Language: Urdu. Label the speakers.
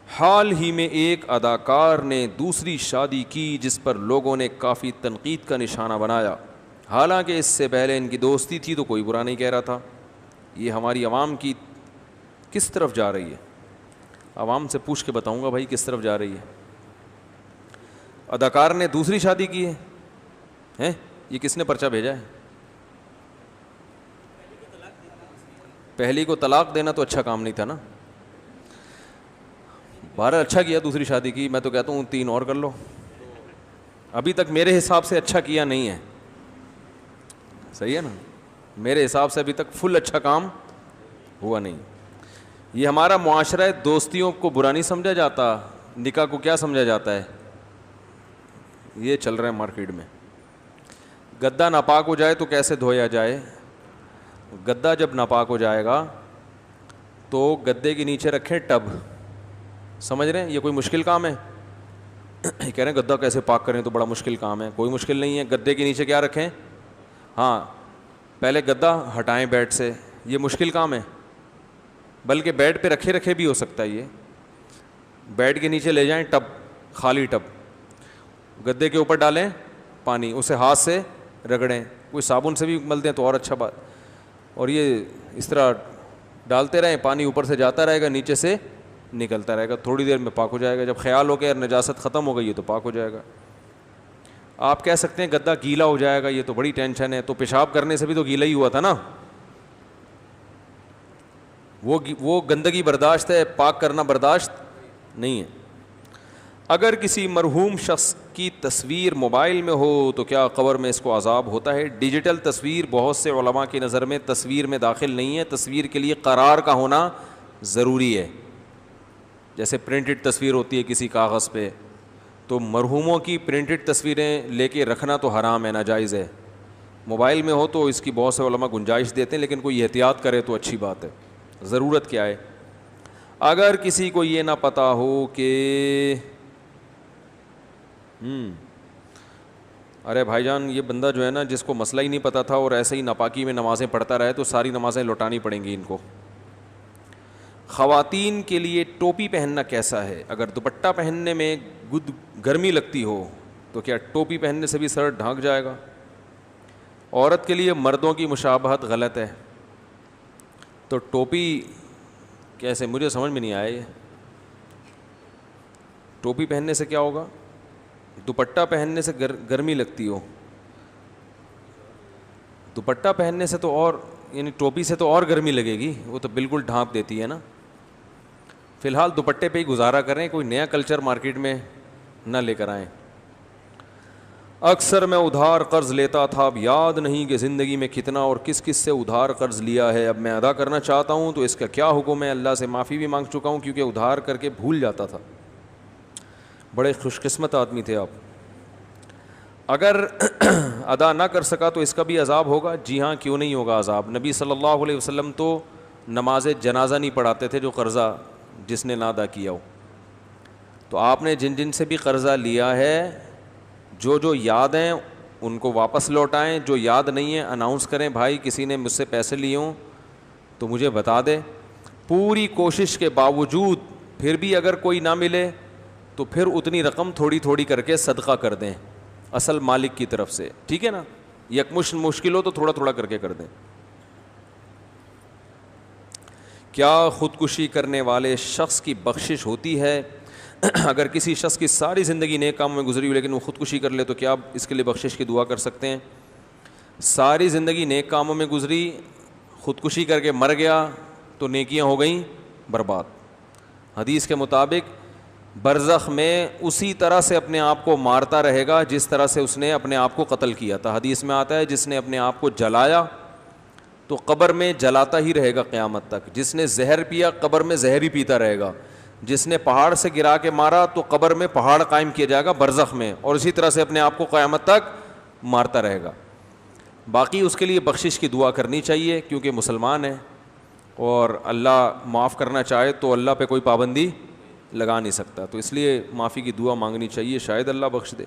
Speaker 1: حال ہی میں ایک اداکار نے دوسری شادی کی جس پر لوگوں نے کافی تنقید کا نشانہ بنایا، حالانکہ اس سے پہلے ان کی دوستی تھی تو کوئی برا نہیں کہہ رہا تھا۔ یہ ہماری عوام کی کس طرف جا رہی ہے؟ عوام سے پوچھ کے بتاؤں گا بھائی کس طرف جا رہی ہے۔ اداکار نے دوسری شادی کی ہے، یہ کس نے پرچہ بھیجا ہے؟ پہلی کو طلاق دینا تو اچھا کام نہیں تھا نا۔ بہرحال اچھا کیا دوسری شادی کی، میں تو کہتا ہوں 3 اور کر لو۔ ابھی تک میرے حساب سے اچھا کیا نہیں ہے، صحیح ہے نا؟ میرے حساب سے ابھی تک فل اچھا کام ہوا نہیں۔ یہ ہمارا معاشرہ دوستیوں کو برا نہیں سمجھا جاتا، نکاح کو کیا سمجھا جاتا ہے؟ یہ چل رہا ہے مارکیٹ میں۔ گدا ناپاک ہو جائے تو کیسے دھویا جائے؟ گدا جب ناپاک ہو جائے گا تو گدے کے نیچے رکھیں ٹب، سمجھ رہے ہیں؟ یہ کوئی مشکل کام ہے؟ کہہ رہے ہیں گدا کیسے پاک کریں تو بڑا مشکل کام ہے۔ کوئی مشکل نہیں ہے، گدے کے نیچے کیا رکھیں؟ ہاں، پہلے گدا ہٹائیں بیڈ سے، یہ مشکل کام ہے؟ بلکہ بیڈ پہ رکھے رکھے بھی ہو سکتا ہے۔ یہ بیڈ کے نیچے لے جائیں ٹب، خالی ٹب، گدے کے اوپر ڈالیں پانی، اسے ہاتھ سے رگڑیں، کوئی صابن سے بھی مل دیں تو اور اچھا بات، اور یہ اس طرح ڈالتے رہیں، پانی اوپر سے جاتا رہے گا نیچے سے نکلتا رہے گا، تھوڑی دیر میں پاک ہو جائے گا۔ جب خیال ہو کہ یار نجاست ختم ہو گئی ہے تو پاک ہو جائے گا۔ آپ کہہ سکتے ہیں گدا گیلا ہو جائے گا، یہ تو بڑی ٹینشن ہے، تو پیشاب کرنے سے بھی تو گیلا ہی ہوا تھا نا، وہ گندگی برداشت ہے، پاک کرنا برداشت نہیں ہے۔ اگر کسی مرحوم شخص کی تصویر موبائل میں ہو تو کیا قبر میں اس کو عذاب ہوتا ہے؟ ڈیجیٹل تصویر بہت سے علماء کی نظر میں تصویر میں داخل نہیں ہے، تصویر کے لیے قرار کا ہونا ضروری ہے۔ جیسے پرنٹڈ تصویر ہوتی ہے کسی کاغذ پہ، تو مرحوموں کی پرنٹڈ تصویریں لے کے رکھنا تو حرام ہے، ناجائز ہے۔ موبائل میں ہو تو اس کی بہت سے علماء گنجائش دیتے ہیں، لیکن کوئی احتیاط کرے تو اچھی بات ہے۔ ضرورت کیا ہے؟ اگر کسی کو یہ نہ پتہ ہو کہ ارے بھائی جان یہ بندہ جو ہے نا، جس کو مسئلہ ہی نہیں پتہ تھا اور ایسے ہی ناپاکی میں نمازیں پڑھتا رہے تو ساری نمازیں لوٹانی پڑیں گی ان کو۔ خواتین کے لیے ٹوپی پہننا کیسا ہے؟ اگر دوپٹہ پہننے میں گرمی لگتی ہو تو کیا ٹوپی پہننے سے بھی سر ڈھانک جائے گا؟ عورت کے لیے مردوں کی مشابہت غلط ہے، تو ٹوپی کیسے؟ مجھے سمجھ میں نہیں آیا یہ ٹوپی پہننے سے کیا ہوگا؟ دوپٹہ پہننے سے گرمی لگتی ہو، دوپٹہ پہننے سے تو اور، یعنی ٹوپی سے تو اور گرمی لگے گی، وہ تو بالکل ڈھانپ دیتی ہے نا۔ فی الحال دوپٹے پہ ہی گزارا کریں، کوئی نیا کلچر مارکیٹ میں نہ لے کر آئیں۔ اکثر میں ادھار قرض لیتا تھا، اب یاد نہیں کہ زندگی میں کتنا اور کس کس سے ادھار قرض لیا ہے، اب میں ادا کرنا چاہتا ہوں تو اس کا کیا حکم ہے؟ اللہ سے معافی بھی مانگ چکا ہوں کیونکہ ادھار کر کے بھول جاتا تھا۔ بڑے خوش قسمت آدمی تھے آپ۔ اگر ادا نہ کر سکا تو اس کا بھی عذاب ہوگا؟ جی ہاں، کیوں نہیں ہوگا عذاب۔ نبی صلی اللہ علیہ وسلم تو نماز جنازہ نہیں پڑھاتے تھے جو قرضہ جس نے نہ ادا کیا ہو۔ تو آپ نے جن جن سے بھی قرضہ لیا ہے، جو یاد ہیں ان کو واپس لوٹائیں، جو یاد نہیں ہے اناؤنس کریں، بھائی کسی نے مجھ سے پیسے لیے ہوں تو مجھے بتا دے۔ پوری کوشش کے باوجود پھر بھی اگر کوئی نہ ملے تو پھر اتنی رقم تھوڑی تھوڑی کر کے صدقہ کر دیں اصل مالک کی طرف سے، ٹھیک ہے نا؟ یکمشت مشکل ہو تو تھوڑا تھوڑا کر کے کر دیں۔ کیا خودکشی کرنے والے شخص کی بخشش ہوتی ہے؟ اگر کسی شخص کی ساری زندگی نیک کاموں میں گزری ہو لیکن وہ خودکشی کر لے تو کیا آپ اس کے لیے بخشش کی دعا کر سکتے ہیں؟ ساری زندگی نیک کاموں میں گزری، خودکشی کر کے مر گیا تو نیکیاں ہو گئیں برباد۔ حدیث کے مطابق برزخ میں اسی طرح سے اپنے آپ کو مارتا رہے گا جس طرح سے اس نے اپنے آپ کو قتل کیا تھا۔ حدیث میں آتا ہے جس نے اپنے آپ کو جلایا تو قبر میں جلاتا ہی رہے گا قیامت تک، جس نے زہر پیا قبر میں زہر ہی پیتا رہے گا، جس نے پہاڑ سے گرا کے مارا تو قبر میں پہاڑ قائم کیا جائے گا برزخ میں، اور اسی طرح سے اپنے آپ کو قیامت تک مارتا رہے گا۔ باقی اس کے لیے بخشش کی دعا کرنی چاہیے کیونکہ مسلمان ہے، اور اللہ معاف کرنا چاہے تو اللہ پہ کوئی پابندی لگا نہیں سکتا، تو اس لیے معافی کی دعا مانگنی چاہیے، شاید اللہ بخش دے۔